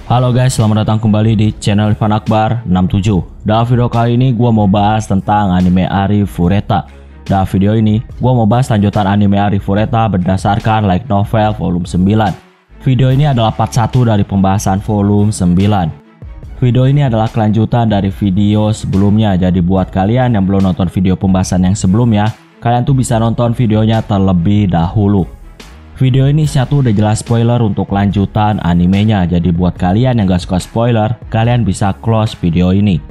Halo guys, selamat datang kembali di channel Irfan Akbar 67. Dalam video kali ini gue mau bahas tentang anime Arifureta. Dalam video ini gue mau bahas lanjutan anime Arifureta berdasarkan light novel volume 9. Video ini adalah part 1 dari pembahasan volume 9. Video ini adalah kelanjutan dari video sebelumnya. Jadi buat kalian yang belum nonton video pembahasan yang sebelumnya, kalian tuh bisa nonton videonya terlebih dahulu. Video ini satu udah jelas spoiler untuk lanjutan animenya. Jadi buat kalian yang gak suka spoiler, kalian bisa close video ini.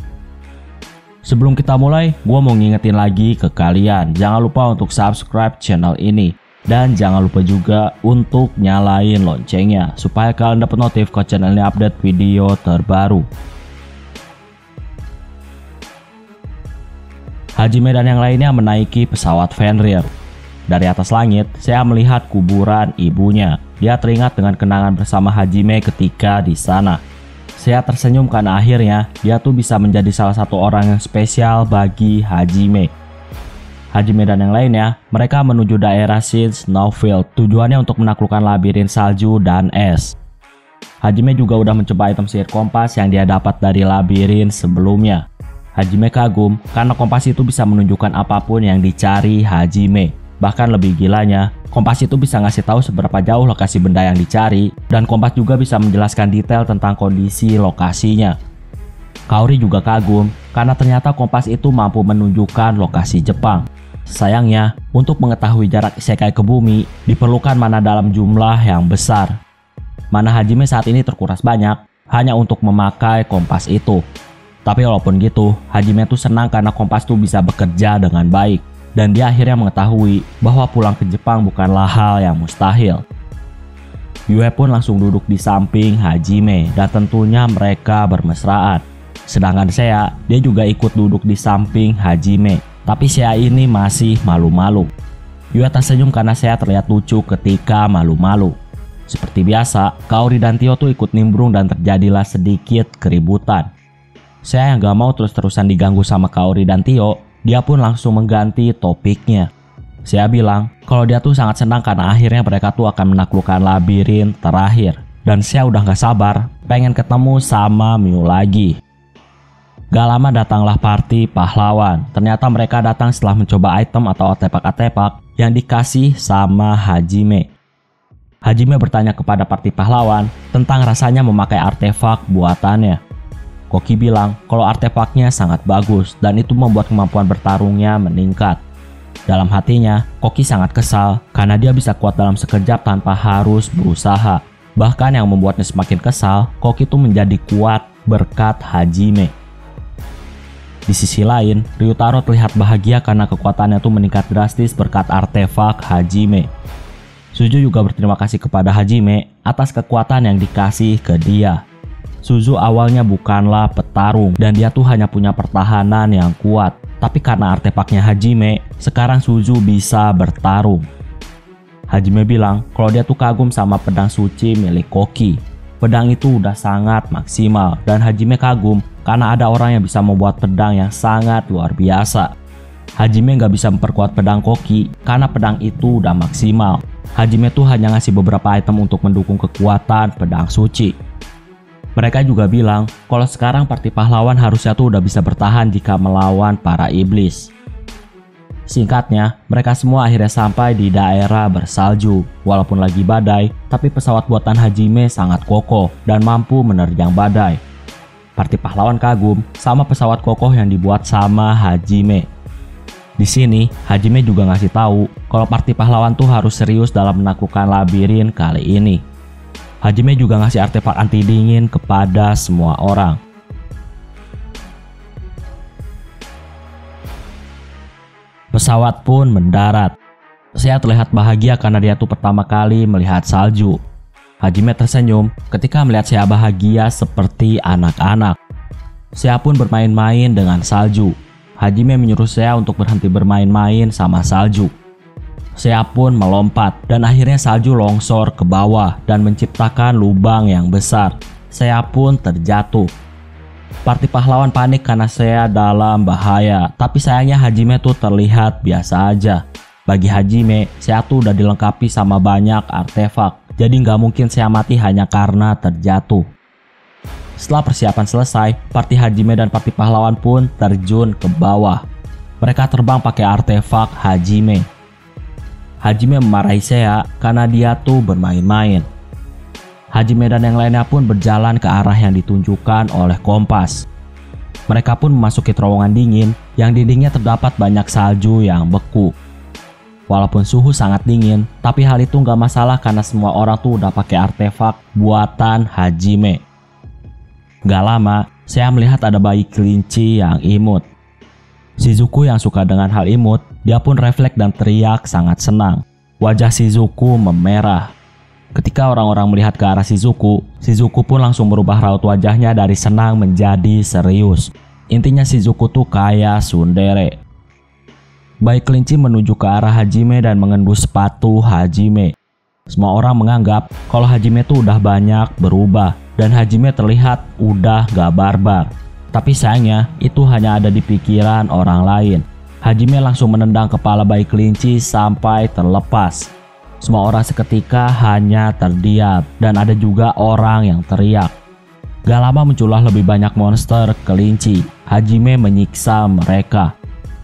Sebelum kita mulai, gue mau ngingetin lagi ke kalian, jangan lupa untuk subscribe channel ini. Dan jangan lupa juga untuk nyalain loncengnya, supaya kalian dapat notif kalau channel ini update video terbaru. Hajime dan yang lainnya menaiki pesawat Fenrir. Dari atas langit, saya melihat kuburan ibunya. Dia teringat dengan kenangan bersama Hajime ketika di sana. Saya tersenyum karena akhirnya dia tuh bisa menjadi salah satu orang yang spesial bagi Hajime. Hajime dan yang lainnya, mereka menuju daerah Snowfield. Tujuannya untuk menaklukkan labirin salju dan es. Hajime juga udah mencoba item sihir kompas yang dia dapat dari labirin sebelumnya. Hajime kagum karena kompas itu bisa menunjukkan apapun yang dicari Hajime. Bahkan lebih gilanya, kompas itu bisa ngasih tahu seberapa jauh lokasi benda yang dicari, dan kompas juga bisa menjelaskan detail tentang kondisi lokasinya. Kaori juga kagum karena ternyata kompas itu mampu menunjukkan lokasi Jepang. Sayangnya, untuk mengetahui jarak isekai ke bumi, diperlukan mana dalam jumlah yang besar. Mana Hajime saat ini terkuras banyak, hanya untuk memakai kompas itu. Tapi walaupun gitu, Hajime tuh senang karena kompas tuh bisa bekerja dengan baik. Dan dia akhirnya mengetahui bahwa pulang ke Jepang bukanlah hal yang mustahil. Yue pun langsung duduk di samping Hajime dan tentunya mereka bermesraan. Sedangkan Seiya, dia juga ikut duduk di samping Hajime. Tapi Seiya ini masih malu-malu. Yue tersenyum karena Seiya terlihat lucu ketika malu-malu. Seperti biasa, Kaori dan Tio tuh ikut nimbrung dan terjadilah sedikit keributan. Seiya yang gak mau terus-terusan diganggu sama Kaori dan Tio, dia pun langsung mengganti topiknya. Saya bilang kalau dia tuh sangat senang karena akhirnya mereka tuh akan menaklukkan labirin terakhir. Dan saya udah gak sabar pengen ketemu sama Miu lagi. Gak lama datanglah party pahlawan. Ternyata mereka datang setelah mencoba item atau artefak-artefak yang dikasih sama Hajime. Hajime bertanya kepada party pahlawan tentang rasanya memakai artefak buatannya. Koki bilang kalau artefaknya sangat bagus dan itu membuat kemampuan bertarungnya meningkat. Dalam hatinya, Koki sangat kesal karena dia bisa kuat dalam sekejap tanpa harus berusaha. Bahkan yang membuatnya semakin kesal, Koki itu menjadi kuat berkat Hajime. Di sisi lain, Ryutaro terlihat bahagia karena kekuatannya itu meningkat drastis berkat artefak Hajime. Suzu juga berterima kasih kepada Hajime atas kekuatan yang dikasih ke dia. Suzu awalnya bukanlah petarung dan dia tuh hanya punya pertahanan yang kuat. Tapi karena artefaknya Hajime, sekarang Suzu bisa bertarung. Hajime bilang kalau dia tuh kagum sama pedang suci milik Koki. Pedang itu udah sangat maksimal dan Hajime kagum karena ada orang yang bisa membuat pedang yang sangat luar biasa. Hajime nggak bisa memperkuat pedang Koki karena pedang itu udah maksimal. Hajime tuh hanya ngasih beberapa item untuk mendukung kekuatan pedang suci. Mereka juga bilang kalau sekarang party pahlawan harusnya tuh udah bisa bertahan jika melawan para iblis. Singkatnya, mereka semua akhirnya sampai di daerah bersalju. Walaupun lagi badai, tapi pesawat buatan Hajime sangat kokoh dan mampu menerjang badai. Party pahlawan kagum sama pesawat kokoh yang dibuat sama Hajime. Di sini, Hajime juga ngasih tahu kalau party pahlawan tuh harus serius dalam menaklukkan labirin kali ini. Hajime juga ngasih artefak anti dingin kepada semua orang. Pesawat pun mendarat. Saya terlihat bahagia karena dia tuh pertama kali melihat salju. Hajime tersenyum ketika melihat saya bahagia seperti anak-anak. Saya pun bermain-main dengan salju. Hajime menyuruh saya untuk berhenti bermain-main sama salju. Saya pun melompat dan akhirnya salju longsor ke bawah dan menciptakan lubang yang besar. Saya pun terjatuh. Party pahlawan panik karena saya dalam bahaya, tapi sayangnya Hajime tuh terlihat biasa aja. Bagi Hajime, saya tuh udah dilengkapi sama banyak artefak, jadi nggak mungkin saya mati hanya karena terjatuh. Setelah persiapan selesai, party Hajime dan party pahlawan pun terjun ke bawah. Mereka terbang pakai artefak Hajime. Hajime memarahi Seiya karena dia tuh bermain-main. Hajime dan yang lainnya pun berjalan ke arah yang ditunjukkan oleh kompas. Mereka pun memasuki terowongan dingin yang dindingnya terdapat banyak salju yang beku. Walaupun suhu sangat dingin, tapi hal itu nggak masalah karena semua orang tuh udah pakai artefak buatan Hajime. Gak lama, saya melihat ada bayi kelinci yang imut. Shizuku yang suka dengan hal imut, dia pun refleks dan teriak sangat senang. Wajah Shizuku memerah. Ketika orang-orang melihat ke arah Shizuku, Shizuku pun langsung merubah raut wajahnya dari senang menjadi serius. Intinya Shizuku tuh kayak tsundere. Bayi kelinci menuju ke arah Hajime dan mengendus sepatu Hajime. Semua orang menganggap kalau Hajime tuh udah banyak berubah dan Hajime terlihat udah gak barbar. Tapi sayangnya itu hanya ada di pikiran orang lain. Hajime langsung menendang kepala bayi kelinci sampai terlepas. Semua orang seketika hanya terdiam dan ada juga orang yang teriak. Gak lama muncullah lebih banyak monster kelinci. Hajime menyiksa mereka.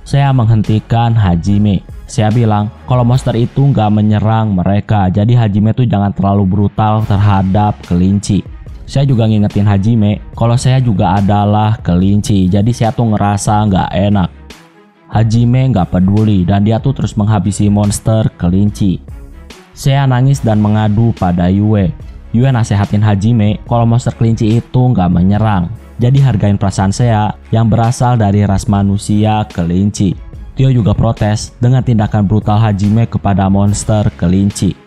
Saya menghentikan Hajime. Saya bilang kalau monster itu gak menyerang mereka, jadi Hajime tuh jangan terlalu brutal terhadap kelinci. Saya juga ngingetin Hajime kalau saya juga adalah kelinci, jadi saya tuh ngerasa gak enak. Hajime gak peduli dan dia tuh terus menghabisi monster kelinci. Saya nangis dan mengadu pada Yue. Yue nasehatin Hajime kalau monster kelinci itu nggak menyerang. Jadi hargain perasaan saya yang berasal dari ras manusia kelinci. Tio juga protes dengan tindakan brutal Hajime kepada monster kelinci.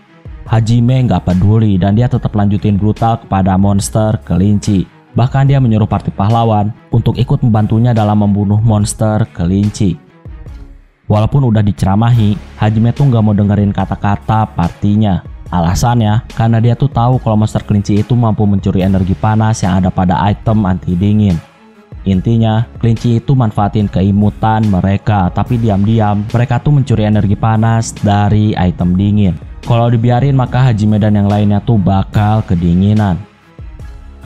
Hajime nggak peduli dan dia tetap lanjutin brutal kepada monster kelinci. Bahkan dia menyuruh party pahlawan untuk ikut membantunya dalam membunuh monster kelinci. Walaupun udah diceramahi, Hajime tuh gak mau dengerin kata-kata partinya. Alasannya, karena dia tuh tahu kalau monster kelinci itu mampu mencuri energi panas yang ada pada item anti dingin. Intinya, kelinci itu manfaatin keimutan mereka, tapi diam-diam mereka tuh mencuri energi panas dari item dingin. Kalau dibiarin maka Hajime dan yang lainnya tuh bakal kedinginan.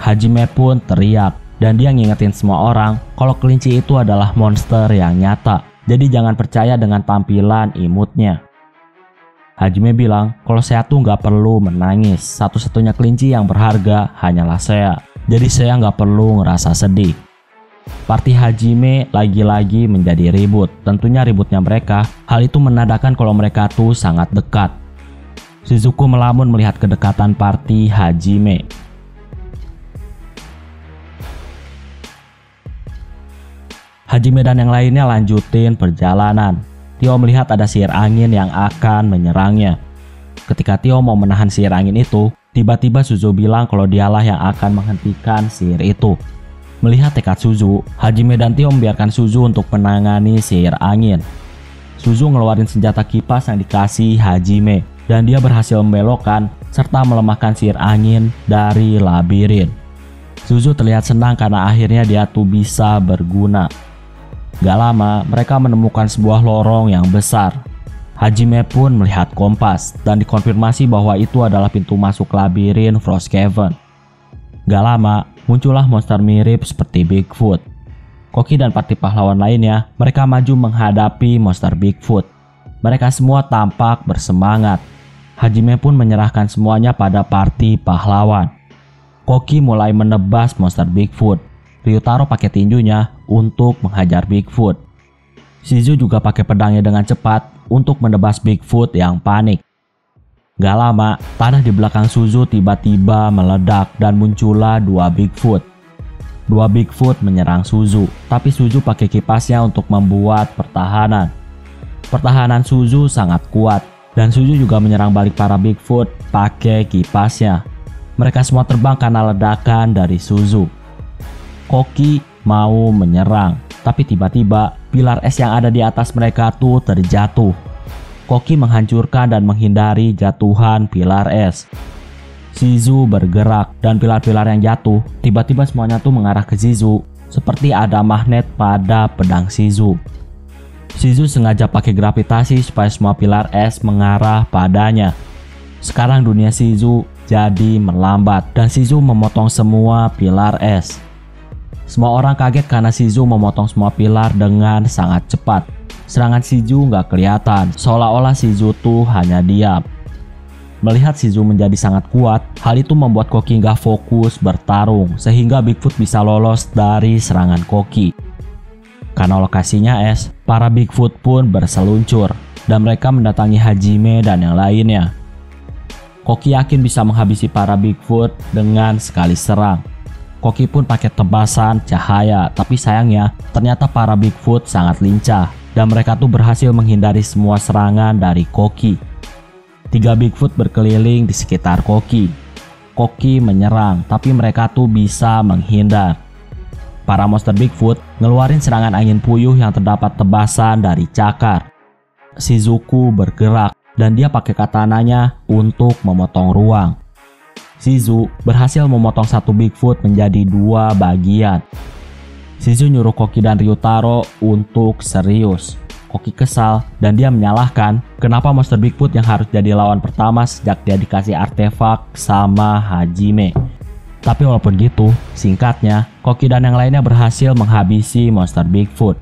Hajime pun teriak, dan dia ngingetin semua orang kalau kelinci itu adalah monster yang nyata. Jadi jangan percaya dengan tampilan imutnya. Hajime bilang kalau saya tuh nggak perlu menangis. Satu-satunya kelinci yang berharga hanyalah saya. Jadi saya nggak perlu ngerasa sedih. Party Hajime lagi-lagi menjadi ribut. Tentunya ributnya mereka, hal itu menandakan kalau mereka tuh sangat dekat. Shizuku melamun melihat kedekatan party Hajime. Hajime dan yang lainnya lanjutin perjalanan. Tio melihat ada sihir angin yang akan menyerangnya. Ketika Tio mau menahan sihir angin itu, tiba-tiba Suzu bilang kalau dialah yang akan menghentikan sihir itu. Melihat tekad Suzu, Hajime dan Tio membiarkan Suzu untuk menangani sihir angin. Suzu ngeluarin senjata kipas yang dikasih Hajime, dan dia berhasil membelokkan serta melemahkan sihir angin dari labirin. Suzu terlihat senang karena akhirnya dia tuh bisa berguna. Gak lama, mereka menemukan sebuah lorong yang besar. Hajime pun melihat kompas dan dikonfirmasi bahwa itu adalah pintu masuk labirin Frosthaven. Gak lama, muncullah monster mirip seperti Bigfoot. Koki dan party pahlawan lainnya, mereka maju menghadapi monster Bigfoot. Mereka semua tampak bersemangat. Hajime pun menyerahkan semuanya pada party pahlawan. Koki mulai menebas monster Bigfoot. Ryutaro pakai tinjunya untuk menghajar Bigfoot. Shizu juga pakai pedangnya dengan cepat untuk menebas Bigfoot yang panik. Gak lama, tanah di belakang Suzu tiba-tiba meledak dan muncullah dua Bigfoot. Dua Bigfoot menyerang Suzu, tapi Suzu pakai kipasnya untuk membuat pertahanan. Pertahanan Suzu sangat kuat, dan Suzu juga menyerang balik para Bigfoot pakai kipasnya. Mereka semua terbang karena ledakan dari Suzu. Koki mau menyerang, tapi tiba-tiba pilar es yang ada di atas mereka tuh terjatuh. Koki menghancurkan dan menghindari jatuhan pilar es. Shizu bergerak dan pilar-pilar yang jatuh tiba-tiba semuanya tuh mengarah ke Shizu seperti ada magnet pada pedang Shizu. Shizu sengaja pakai gravitasi supaya semua pilar es mengarah padanya. Sekarang dunia Shizu jadi melambat dan Shizu memotong semua pilar es. Semua orang kaget karena Shizu memotong semua pilar dengan sangat cepat. Serangan Shizu nggak kelihatan, seolah-olah Shizu tuh hanya diam. Melihat Shizu menjadi sangat kuat, hal itu membuat Koki nggak fokus bertarung sehingga Bigfoot bisa lolos dari serangan Koki. Karena lokasinya es, para Bigfoot pun berseluncur dan mereka mendatangi Hajime dan yang lainnya. Koki yakin bisa menghabisi para Bigfoot dengan sekali serang. Koki pun pakai tebasan cahaya, tapi sayangnya ternyata para Bigfoot sangat lincah dan mereka tuh berhasil menghindari semua serangan dari Koki. 3 Bigfoot berkeliling di sekitar Koki. Koki menyerang, tapi mereka tuh bisa menghindar. Para monster Bigfoot ngeluarin serangan angin puyuh yang terdapat tebasan dari cakar. Shizuku bergerak dan dia pakai katananya untuk memotong ruang. Shizu berhasil memotong satu Bigfoot menjadi 2 bagian. Shizu nyuruh Koki dan Ryutaro untuk serius. Koki kesal dan dia menyalahkan kenapa monster Bigfoot yang harus jadi lawan pertama sejak dia dikasih artefak sama Hajime. Tapi walaupun gitu, singkatnya, Koki dan yang lainnya berhasil menghabisi monster Bigfoot.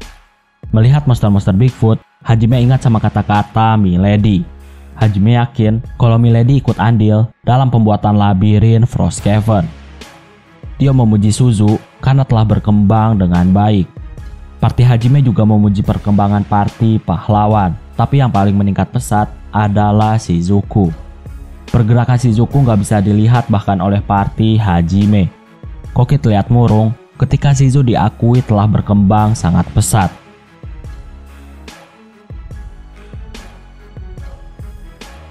Melihat monster-monster Bigfoot, Hajime ingat sama kata-kata Milady. Hajime yakin kalau Milady ikut andil dalam pembuatan labirin Frost Cavern. Dia memuji Suzu karena telah berkembang dengan baik. Party Hajime juga memuji perkembangan party pahlawan, tapi yang paling meningkat pesat adalah Shizuku. Pergerakan Shizuku nggak bisa dilihat bahkan oleh party Hajime. Koki terlihat murung ketika Shizu diakui telah berkembang sangat pesat.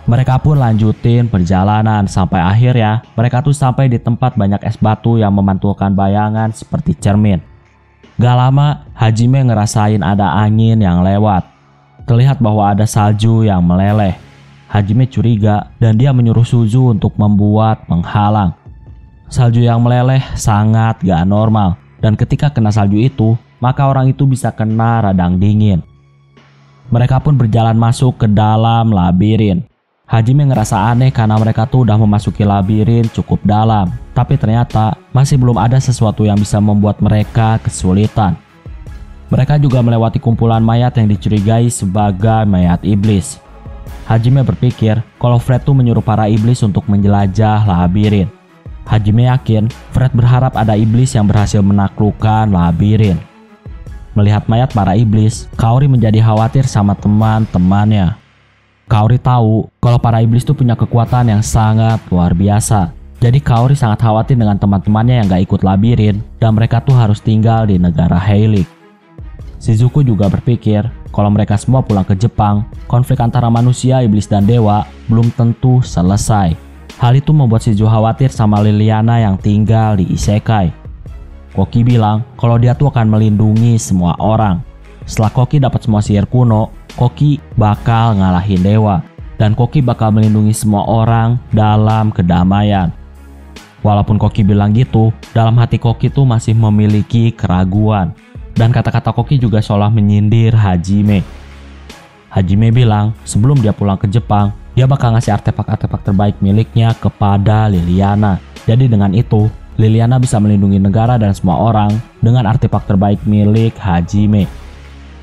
Mereka pun lanjutin perjalanan sampai akhirnya mereka tuh sampai di tempat banyak es batu yang memantulkan bayangan seperti cermin. Gak lama, Hajime ngerasain ada angin yang lewat. Terlihat bahwa ada salju yang meleleh. Hajime curiga dan dia menyuruh Suzu untuk membuat penghalang. Salju yang meleleh sangat gak normal dan ketika kena salju itu, maka orang itu bisa kena radang dingin. Mereka pun berjalan masuk ke dalam labirin. Hajime ngerasa aneh karena mereka tuh udah memasuki labirin cukup dalam, tapi ternyata masih belum ada sesuatu yang bisa membuat mereka kesulitan. Mereka juga melewati kumpulan mayat yang dicurigai sebagai mayat iblis. Hajime berpikir kalau Fred tuh menyuruh para iblis untuk menjelajah labirin. Hajime yakin Fred berharap ada iblis yang berhasil menaklukkan labirin. Melihat mayat para iblis, Kaori menjadi khawatir sama teman-temannya. Kaori tahu kalau para iblis itu punya kekuatan yang sangat luar biasa. Jadi Kaori sangat khawatir dengan teman-temannya yang gak ikut labirin dan mereka tuh harus tinggal di negara Heilig. Shizuku juga berpikir kalau mereka semua pulang ke Jepang, konflik antara manusia, iblis, dan dewa belum tentu selesai. Hal itu membuat Shizu khawatir sama Liliana yang tinggal di Isekai. Koki bilang kalau dia tuh akan melindungi semua orang. Setelah Koki dapat semua sihir kuno, Koki bakal ngalahin dewa dan Koki bakal melindungi semua orang dalam kedamaian. Walaupun Koki bilang gitu, dalam hati Koki tuh masih memiliki keraguan. Dan kata-kata Koki juga seolah menyindir Hajime. Hajime bilang sebelum dia pulang ke Jepang, dia bakal ngasih artefak-artefak terbaik miliknya kepada Liliana. Jadi dengan itu, Liliana bisa melindungi negara dan semua orang dengan artefak terbaik milik Hajime.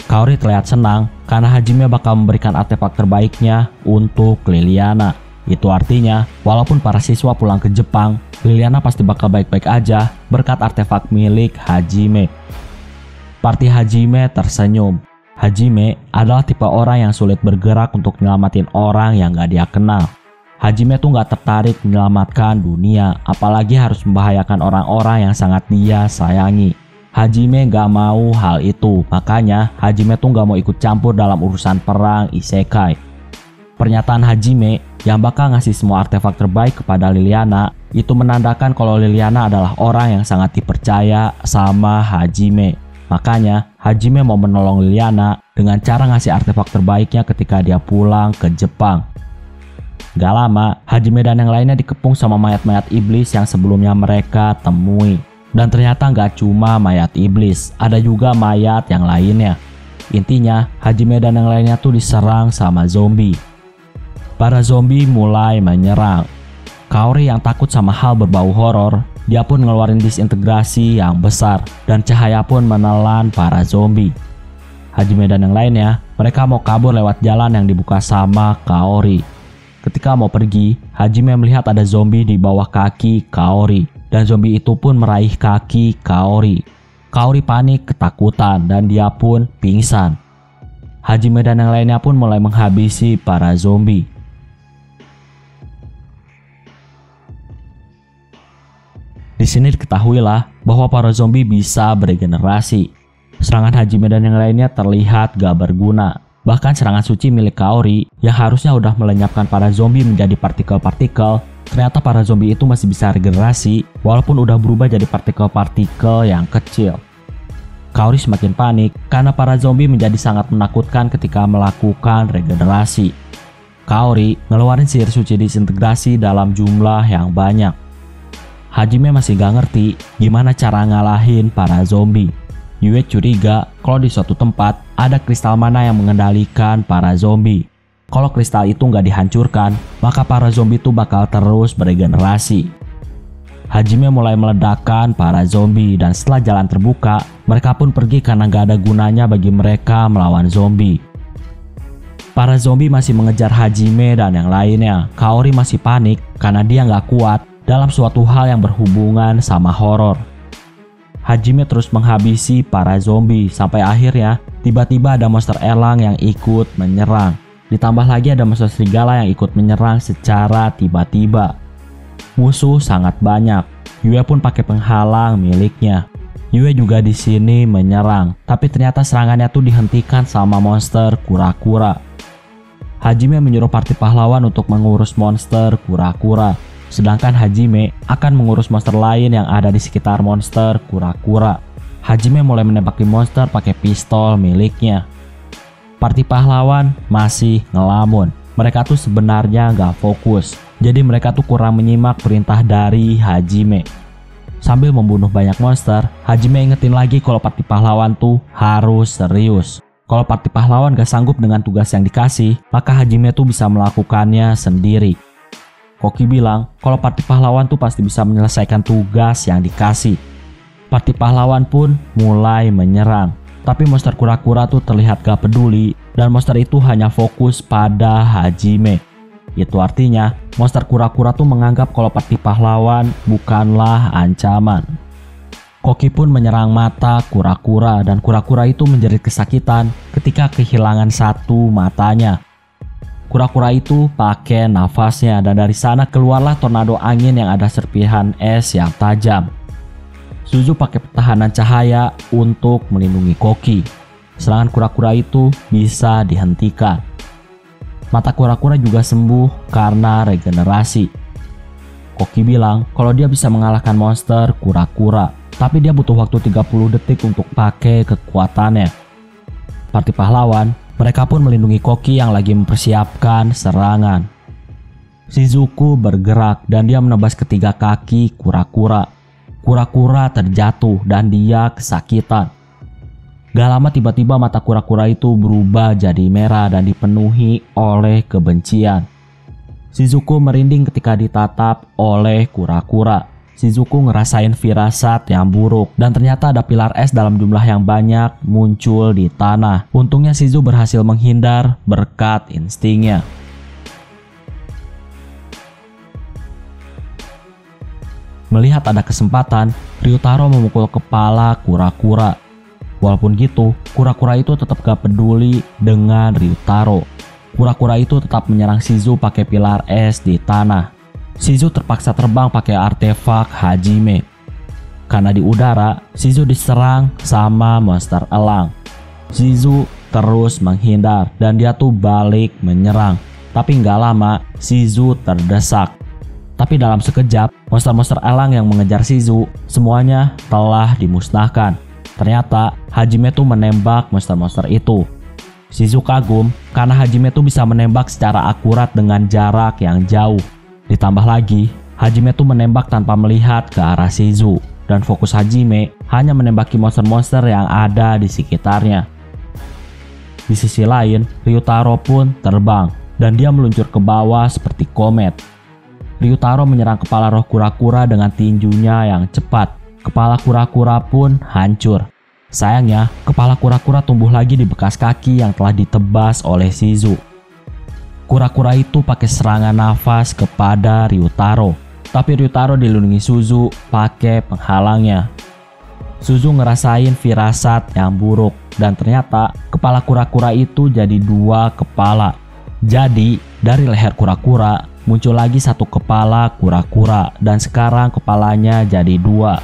Kaori terlihat senang karena Hajime bakal memberikan artefak terbaiknya untuk Liliana. Itu artinya, walaupun para siswa pulang ke Jepang, Liliana pasti bakal baik-baik aja berkat artefak milik Hajime. Party Hajime tersenyum. Hajime adalah tipe orang yang sulit bergerak untuk nyelamatin orang yang gak dia kenal. Hajime tuh gak tertarik menyelamatkan dunia, apalagi harus membahayakan orang-orang yang sangat dia sayangi. Hajime gak mau hal itu, makanya Hajime tuh gak mau ikut campur dalam urusan perang Isekai. Pernyataan Hajime yang bakal ngasih semua artefak terbaik kepada Liliana itu menandakan kalau Liliana adalah orang yang sangat dipercaya sama Hajime. Makanya Hajime mau menolong Liliana dengan cara ngasih artefak terbaiknya ketika dia pulang ke Jepang. Gak lama, Hajime dan yang lainnya dikepung sama mayat-mayat iblis yang sebelumnya mereka temui. Dan ternyata nggak cuma mayat iblis, ada juga mayat yang lainnya. Intinya, Hajime dan yang lainnya tuh diserang sama zombie. Para zombie mulai menyerang. Kaori yang takut sama hal berbau horor, dia pun ngeluarin disintegrasi yang besar dan cahaya pun menelan para zombie. Hajime dan yang lainnya, mereka mau kabur lewat jalan yang dibuka sama Kaori. Ketika mau pergi, Hajime melihat ada zombie di bawah kaki Kaori dan zombie itu pun meraih kaki Kaori. Kaori panik ketakutan dan dia pun pingsan. Hajime dan yang lainnya pun mulai menghabisi para zombie. Di sini diketahuilah bahwa para zombie bisa beregenerasi. Serangan Hajime dan yang lainnya terlihat gak berguna. Bahkan serangan suci milik Kaori yang harusnya udah melenyapkan para zombie menjadi partikel-partikel, ternyata para zombie itu masih bisa regenerasi walaupun udah berubah jadi partikel-partikel yang kecil. Kaori semakin panik karena para zombie menjadi sangat menakutkan ketika melakukan regenerasi. Kaori ngeluarin sihir suci disintegrasi dalam jumlah yang banyak. Hajime masih gak ngerti gimana cara ngalahin para zombie. Yue curiga kalau di suatu tempat ada kristal mana yang mengendalikan para zombie. Kalau kristal itu nggak dihancurkan, maka para zombie itu bakal terus beregenerasi. Hajime mulai meledakkan para zombie dan setelah jalan terbuka, mereka pun pergi karena nggak ada gunanya bagi mereka melawan zombie. Para zombie masih mengejar Hajime dan yang lainnya. Kaori masih panik karena dia nggak kuat dalam suatu hal yang berhubungan sama horor. Hajime terus menghabisi para zombie sampai akhirnya tiba-tiba ada monster elang yang ikut menyerang. Ditambah lagi ada monster serigala yang ikut menyerang secara tiba-tiba. Musuh sangat banyak. Yue pun pakai penghalang miliknya. Yue juga di sini menyerang, tapi ternyata serangannya tuh dihentikan sama monster kura-kura. Hajime menyuruh party pahlawan untuk mengurus monster kura-kura. Sedangkan Hajime akan mengurus monster lain yang ada di sekitar monster kura-kura. Hajime mulai menembaki monster pakai pistol miliknya. Party pahlawan masih ngelamun. Mereka tuh sebenarnya gak fokus. Jadi mereka tuh kurang menyimak perintah dari Hajime. Sambil membunuh banyak monster, Hajime ingetin lagi kalau party pahlawan tuh harus serius. Kalau party pahlawan gak sanggup dengan tugas yang dikasih, maka Hajime tuh bisa melakukannya sendiri. Koki bilang kalau party pahlawan tuh pasti bisa menyelesaikan tugas yang dikasih. Party pahlawan pun mulai menyerang. Tapi monster kura-kura tuh terlihat gak peduli dan monster itu hanya fokus pada Hajime. Itu artinya monster kura-kura tuh menganggap kalau party pahlawan bukanlah ancaman. Koki pun menyerang mata kura-kura dan kura-kura itu menjerit kesakitan ketika kehilangan satu matanya. Kura-kura itu pakai nafasnya dan dari sana keluarlah tornado angin yang ada serpihan es yang tajam. Suzu pakai pertahanan cahaya untuk melindungi Koki. Serangan kura-kura itu bisa dihentikan. Mata kura-kura juga sembuh karena regenerasi. Koki bilang kalau dia bisa mengalahkan monster kura-kura, tapi dia butuh waktu 30 detik untuk pakai kekuatannya. Party pahlawan, mereka pun melindungi Koki yang lagi mempersiapkan serangan. Shizuku bergerak dan dia menebas ketiga kaki kura-kura. Kura-kura terjatuh dan dia kesakitan. Gak lama tiba-tiba mata kura-kura itu berubah jadi merah dan dipenuhi oleh kebencian. Shizuku merinding ketika ditatap oleh kura-kura. Shizuku ngerasain firasat yang buruk dan ternyata ada pilar es dalam jumlah yang banyak muncul di tanah. Untungnya Shizu berhasil menghindar berkat instingnya. Melihat ada kesempatan, Ryutaro memukul kepala kura-kura. Walaupun gitu, kura-kura itu tetap gak peduli dengan Ryutaro. Kura-kura itu tetap menyerang Shizu pakai pilar es di tanah. Shizu terpaksa terbang pakai artefak Hajime. Karena di udara, Shizu diserang sama monster elang. Shizu terus menghindar dan dia tuh balik menyerang. Tapi nggak lama, Shizu terdesak. Tapi dalam sekejap, monster-monster elang yang mengejar Shizu semuanya telah dimusnahkan. Ternyata Hajime tuh menembak monster-monster itu. Shizu kagum karena Hajime tuh bisa menembak secara akurat dengan jarak yang jauh. Ditambah lagi, Hajime tuh menembak tanpa melihat ke arah Shizu. Dan fokus Hajime hanya menembaki monster-monster yang ada di sekitarnya. Di sisi lain, Ryutaro pun terbang dan dia meluncur ke bawah seperti komet. Ryutaro menyerang kepala roh kura-kura dengan tinjunya yang cepat. Kepala kura-kura pun hancur. Sayangnya, kepala kura-kura tumbuh lagi di bekas kaki yang telah ditebas oleh Shizu. Kura-kura itu pakai serangan nafas kepada Ryutaro, tapi Ryutaro dilindungi Suzu pakai penghalangnya. Suzu ngerasain firasat yang buruk dan ternyata kepala kura-kura itu jadi 2 kepala. Jadi dari leher kura-kura muncul lagi 1 kepala kura-kura dan sekarang kepalanya jadi 2.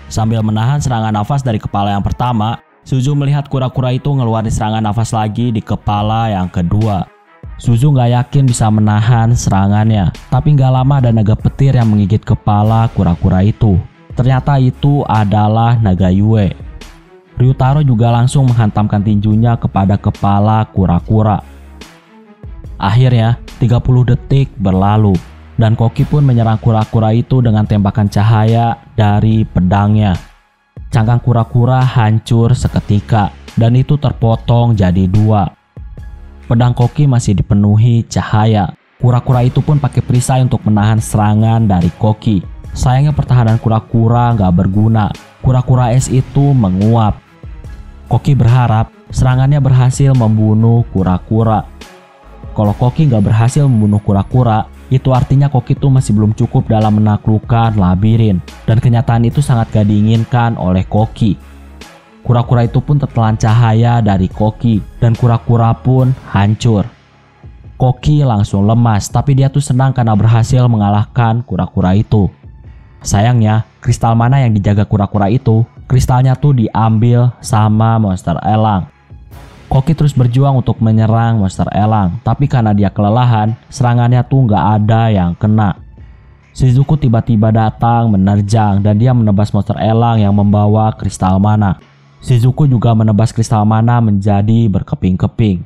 Sambil menahan serangan nafas dari kepala yang pertama, Suzu melihat kura-kura itu ngeluarin serangan nafas lagi di kepala yang kedua. Suzu nggak yakin bisa menahan serangannya, tapi nggak lama ada naga petir yang menggigit kepala kura-kura itu. Ternyata itu adalah naga Yue. Ryutaro juga langsung menghantamkan tinjunya kepada kepala kura-kura. Akhirnya 30 detik berlalu dan Koki pun menyerang kura-kura itu dengan tembakan cahaya dari pedangnya. Cangkang kura-kura hancur seketika dan itu terpotong jadi 2. Pedang Koki masih dipenuhi cahaya. Kura-kura itu pun pakai perisai untuk menahan serangan dari Koki. Sayangnya pertahanan kura-kura nggak berguna. Kura-kura es itu menguap. Koki berharap serangannya berhasil membunuh kura-kura. Kalau Koki nggak berhasil membunuh kura-kura, itu artinya Koki itu masih belum cukup dalam menaklukkan labirin. Dan kenyataan itu sangat gak diinginkan oleh Koki. Kura-kura itu pun tertelan cahaya dari Koki dan kura-kura pun hancur. Koki langsung lemas, tapi dia tuh senang karena berhasil mengalahkan kura-kura itu. Sayangnya, kristal mana yang dijaga kura-kura itu, kristalnya tuh diambil sama monster elang. Koki terus berjuang untuk menyerang monster elang, tapi karena dia kelelahan, serangannya tuh nggak ada yang kena. Shizuku tiba-tiba datang menerjang dan dia menebas monster elang yang membawa kristal mana. Shizuku juga menebas kristal mana menjadi berkeping-keping.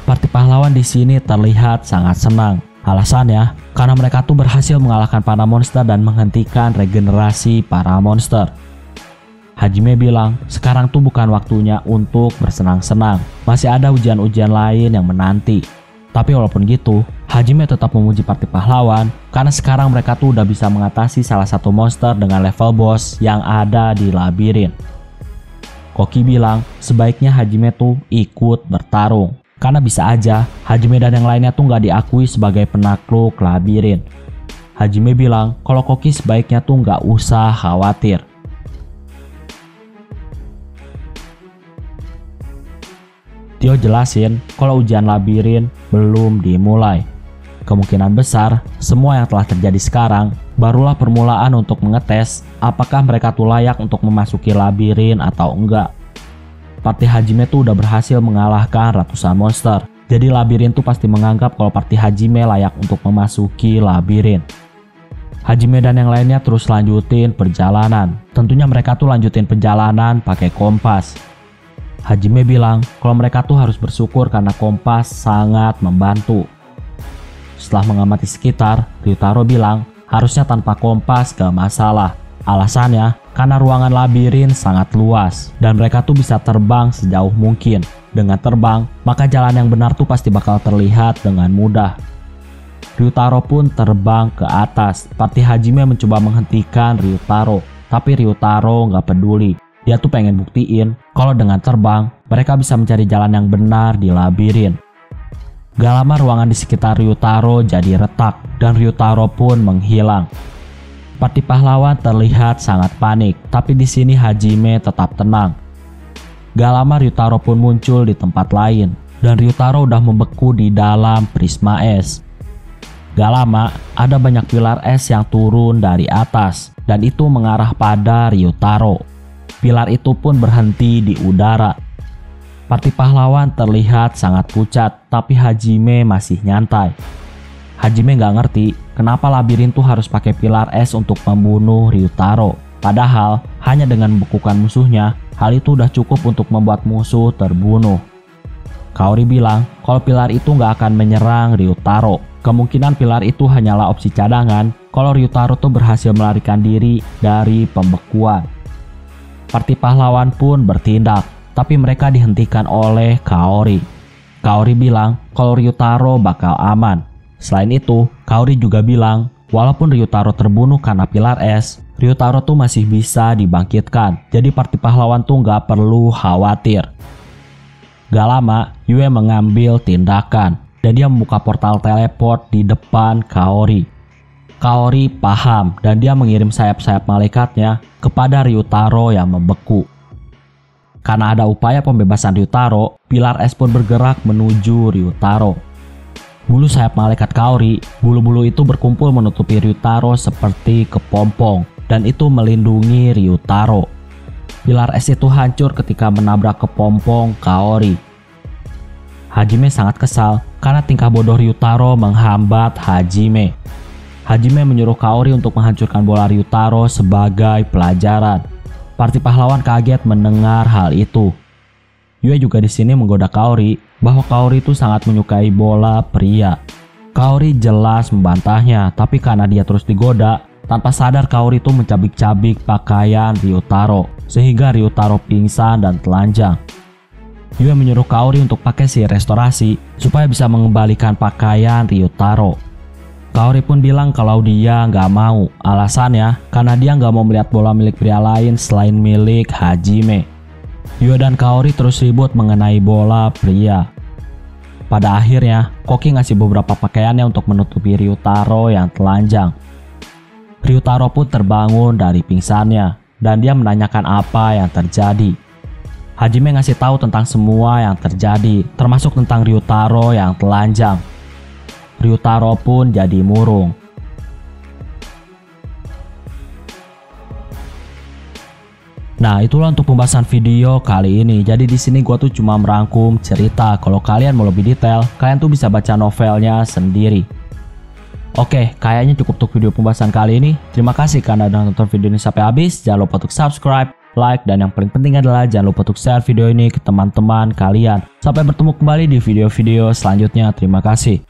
Parti pahlawan di sini terlihat sangat senang. Alasannya, karena mereka tuh berhasil mengalahkan para monster dan menghentikan regenerasi para monster. Hajime bilang, sekarang tuh bukan waktunya untuk bersenang-senang. Masih ada ujian-ujian lain yang menanti. Tapi walaupun gitu, Hajime tetap memuji parti pahlawan karena sekarang mereka tuh udah bisa mengatasi salah satu monster dengan level boss yang ada di labirin. Koki bilang, sebaiknya Hajime tuh ikut bertarung. Karena bisa aja, Hajime dan yang lainnya tuh nggak diakui sebagai penakluk labirin. Hajime bilang, kalau Koki sebaiknya tuh nggak usah khawatir. Tio jelasin kalau ujian labirin belum dimulai. Kemungkinan besar, semua yang telah terjadi sekarang barulah permulaan untuk mengetes apakah mereka tuh layak untuk memasuki labirin atau enggak. Parti Hajime tuh udah berhasil mengalahkan ratusan monster. Jadi labirin tuh pasti menganggap kalau parti Hajime layak untuk memasuki labirin. Hajime dan yang lainnya terus lanjutin perjalanan. Tentunya mereka tuh lanjutin perjalanan pakai kompas. Hajime bilang kalau mereka tuh harus bersyukur karena kompas sangat membantu. Setelah mengamati sekitar, Ryutaro bilang harusnya tanpa kompas gak masalah. Alasannya karena ruangan labirin sangat luas dan mereka tuh bisa terbang sejauh mungkin. Dengan terbang, maka jalan yang benar tuh pasti bakal terlihat dengan mudah. Ryutaro pun terbang ke atas. Parti Hajime mencoba menghentikan Ryutaro, tapi Ryutaro gak peduli. Dia tuh pengen buktiin kalau dengan terbang mereka bisa mencari jalan yang benar di labirin. Gak lama ruangan di sekitar Ryutaro jadi retak dan Ryutaro pun menghilang. Parti pahlawan terlihat sangat panik, tapi di sini Hajime tetap tenang. Gak lama Ryutaro pun muncul di tempat lain dan Ryutaro udah membeku di dalam prisma es. Gak lama ada banyak pilar es yang turun dari atas dan itu mengarah pada Ryutaro. Pilar itu pun berhenti di udara. Parti pahlawan terlihat sangat pucat, tapi Hajime masih nyantai. Hajime nggak ngerti kenapa labirin tuh harus pakai pilar es untuk membunuh Ryutaro. Padahal hanya dengan membekukan musuhnya, hal itu udah cukup untuk membuat musuh terbunuh. Kaori bilang kalau pilar itu nggak akan menyerang Ryutaro. Kemungkinan pilar itu hanyalah opsi cadangan kalau Ryutaro tuh berhasil melarikan diri dari pembekuan. Parti pahlawan pun bertindak, tapi mereka dihentikan oleh Kaori. Kaori bilang kalau Ryutaro bakal aman. Selain itu, Kaori juga bilang walaupun Ryutaro terbunuh karena pilar es, Ryutaro tuh masih bisa dibangkitkan. Jadi party pahlawan tuh nggak perlu khawatir. Gak lama, Yue mengambil tindakan dan dia membuka portal teleport di depan Kaori. Kaori paham dan dia mengirim sayap-sayap malaikatnya kepada Ryutaro yang membeku. Karena ada upaya pembebasan Ryutaro, pilar es pun bergerak menuju Ryutaro. Bulu sayap malaikat Kaori, bulu-bulu itu berkumpul menutupi Ryutaro seperti kepompong dan itu melindungi Ryutaro. Pilar es itu hancur ketika menabrak kepompong Kaori. Hajime sangat kesal karena tingkah bodoh Ryutaro menghambat Hajime. Hajime menyuruh Kaori untuk menghancurkan bola Ryutaro sebagai pelajaran. Party pahlawan kaget mendengar hal itu. Yue juga di sini menggoda Kaori bahwa Kaori itu sangat menyukai bola pria. Kaori jelas membantahnya, tapi karena dia terus digoda, tanpa sadar Kaori itu mencabik-cabik pakaian Ryutaro, sehingga Ryutaro pingsan dan telanjang. Yue menyuruh Kaori untuk pakai sihir restorasi supaya bisa mengembalikan pakaian Ryutaro. Kaori pun bilang kalau dia nggak mau, alasannya karena dia nggak mau melihat bola milik pria lain selain milik Hajime. Yue dan Kaori terus ribut mengenai bola pria. Pada akhirnya, Koki ngasih beberapa pakaiannya untuk menutupi Ryutaro yang telanjang. Ryutaro pun terbangun dari pingsannya dan dia menanyakan apa yang terjadi. Hajime ngasih tahu tentang semua yang terjadi, termasuk tentang Ryutaro yang telanjang. Ryutaro pun jadi murung. Nah, itulah untuk pembahasan video kali ini. Jadi di sini gua tuh cuma merangkum cerita. Kalau kalian mau lebih detail, kalian tuh bisa baca novelnya sendiri. Oke, kayaknya cukup untuk video pembahasan kali ini. Terima kasih karena udah nonton video ini sampai habis. Jangan lupa untuk subscribe, like, dan yang paling penting adalah jangan lupa untuk share video ini ke teman-teman kalian. Sampai bertemu kembali di video-video selanjutnya. Terima kasih.